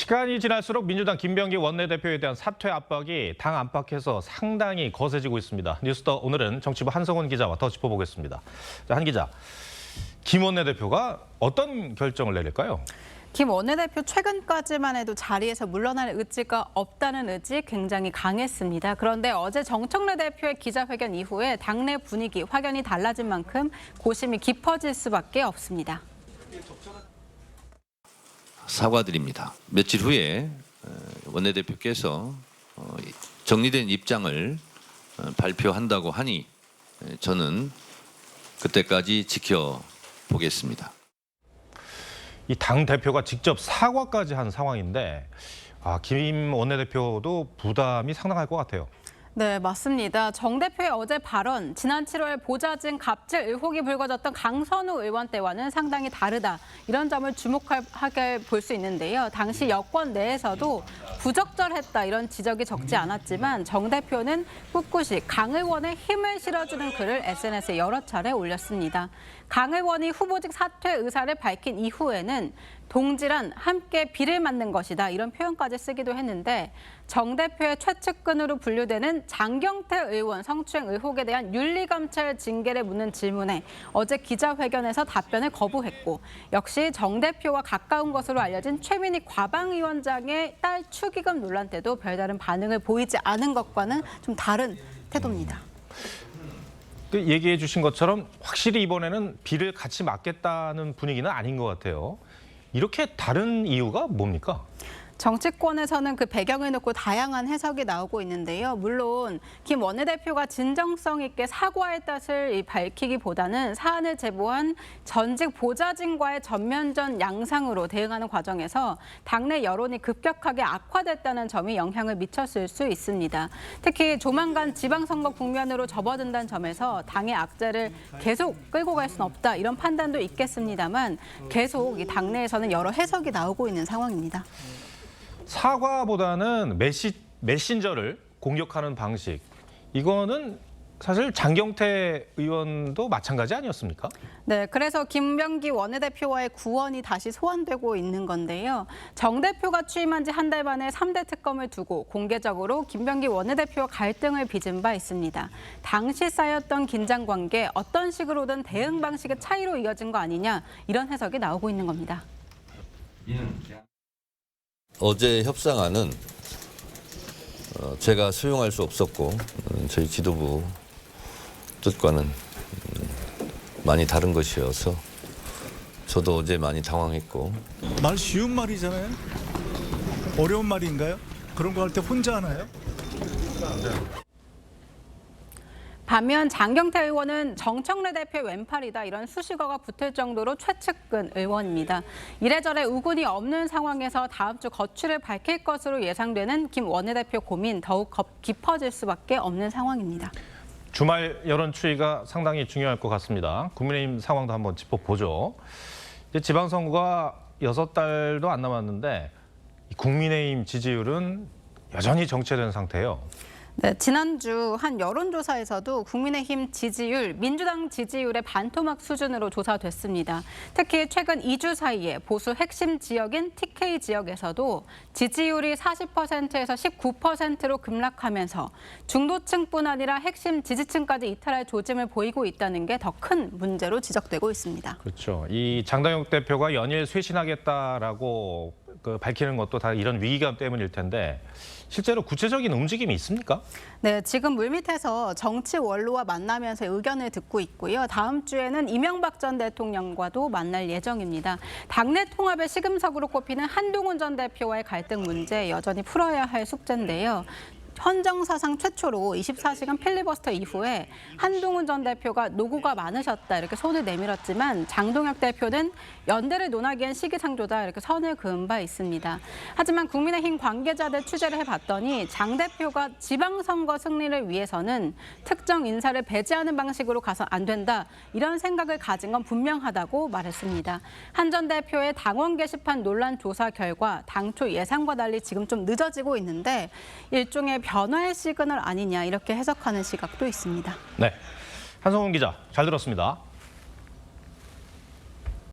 시간이 지날수록 민주당 김병기 원내대표에 대한 사퇴 압박이 당 안팎에서 상당히 거세지고 있습니다. 뉴스더 오늘은 정치부 한성훈 기자와 더 짚어보겠습니다. 자, 한 기자, 김 원내대표가 어떤 결정을 내릴까요? 김 원내대표 최근까지만 해도 자리에서 물러날 의지가 없다는 의지 굉장히 강했습니다. 그런데 어제 정청래 대표의 기자회견 이후에 당내 분위기 확연히 달라진 만큼 고심이 깊어질 수밖에 없습니다. 사과드립니다. 며칠 후에 원내대표께서 정리된 입장을 발표한다고 하니 저는 그때까지 지켜보겠습니다. 이 당 대표가 직접 사과까지 한 상황인데 김 원내대표도 부담이 상당할 것 같아요. 네, 맞습니다. 정 대표의 어제 발언, 지난 7월 보좌진 갑질 의혹이 불거졌던 강선우 의원 때와는 상당히 다르다. 이런 점을 주목하게 볼 수 있는데요. 당시 여권 내에서도 부적절했다 이런 지적이 적지 않았지만 정 대표는 꿋꿋이 강 의원의 힘을 실어주는 글을 SNS에 여러 차례 올렸습니다. 강 의원이 후보직 사퇴 의사를 밝힌 이후에는 동지란 함께 비를 맞는 것이다 이런 표현까지 쓰기도 했는데 정 대표의 최측근으로 분류되는 장경태 의원 성추행 의혹에 대한 윤리감찰 징계를 묻는 질문에 어제 기자회견에서 답변을 거부했고 역시 정 대표와 가까운 것으로 알려진 최민희 과방위원장의 딸 축의금 논란 때도 별다른 반응을 보이지 않은 것과는 좀 다른 태도입니다. 얘기해 주신 것처럼 확실히 이번에는 비를 같이 맞겠다는 분위기는 아닌 것 같아요. 이렇게 다른 이유가 뭡니까? 정치권에서는 그 배경을 놓고 다양한 해석이 나오고 있는데요. 물론 김 원내대표가 진정성 있게 사과의 뜻을 밝히기보다는 사안을 제보한 전직 보좌진과의 전면전 양상으로 대응하는 과정에서 당내 여론이 급격하게 악화됐다는 점이 영향을 미쳤을 수 있습니다. 특히 조만간 지방선거 국면으로 접어든다는 점에서 당의 악재를 계속 끌고 갈 수는 없다 이런 판단도 있겠습니다만 계속 이 당내에서는 여러 해석이 나오고 있는 상황입니다. 사과보다는 메신저를 공격하는 방식, 이거는 사실 장경태 의원도 마찬가지 아니었습니까? 네, 그래서 김병기 원내대표와의 구원이 다시 소환되고 있는 건데요. 정 대표가 취임한 지 한 달 만에 3대 특검을 두고 공개적으로 김병기 원내대표와 갈등을 빚은 바 있습니다. 당시 쌓였던 긴장 관계, 어떤 식으로든 대응 방식의 차이로 이어진 거 아니냐 이런 해석이 나오고 있는 겁니다. 어제 협상안은 제가 수용할 수 없었고 저희 지도부 뜻과는 많이 다른 것이어서 저도 어제 많이 당황했고. 말 쉬운 말이잖아요. 어려운 말인가요? 그런 거 할 때 혼자 하나요? 반면 장경태 의원은 정청래 대표의 왼팔이다 이런 수식어가 붙을 정도로 최측근 의원입니다. 이래저래 우군이 없는 상황에서 다음 주 거취를 밝힐 것으로 예상되는 김 원내대표 고민 더욱 깊어질 수밖에 없는 상황입니다. 주말 여론 추이가 상당히 중요할 것 같습니다. 국민의힘 상황도 한번 짚어보죠. 이제 지방선거가 6달도 안 남았는데 국민의힘 지지율은 여전히 정체된 상태예요. 네, 지난주 한 여론조사에서도 국민의힘 지지율, 민주당 지지율의 반토막 수준으로 조사됐습니다. 특히 최근 2주 사이에 보수 핵심 지역인 TK 지역에서도 지지율이 40%에서 19%로 급락하면서 중도층뿐 아니라 핵심 지지층까지 이탈할 조짐을 보이고 있다는 게 더 큰 문제로 지적되고 있습니다. 그렇죠. 이 장당혁 대표가 연일 쇄신하겠다라고 밝히는 것도 다 이런 위기감 때문일 텐데 실제로 구체적인 움직임이 있습니까? 네, 지금 물밑에서 정치 원로와 만나면서 의견을 듣고 있고요. 다음 주에는 이명박 전 대통령과도 만날 예정입니다. 당내 통합의 시금석으로 꼽히는 한동훈 전 대표와의 갈등 문제 여전히 풀어야 할 숙제인데요. 헌정사상 최초로 24시간 필리버스터 이후에 한동훈 전 대표가 노고가 많으셨다 이렇게 손을 내밀었지만 장동혁 대표는 연대를 논하기엔 시기상조다 이렇게 선을 그은 바 있습니다. 하지만 국민의힘 관계자들 취재를 해봤더니 장 대표가 지방선거 승리를 위해서는 특정 인사를 배제하는 방식으로 가서 안 된다 이런 생각을 가진 건 분명하다고 말했습니다. 한 전 대표의 당원 게시판 논란 조사 결과 당초 예상과 달리 지금 좀 늦어지고 있는데 일종의 변화의 시그널 아니냐 이렇게 해석하는 시각도 있습니다. 네, 한성훈 기자 잘 들었습니다.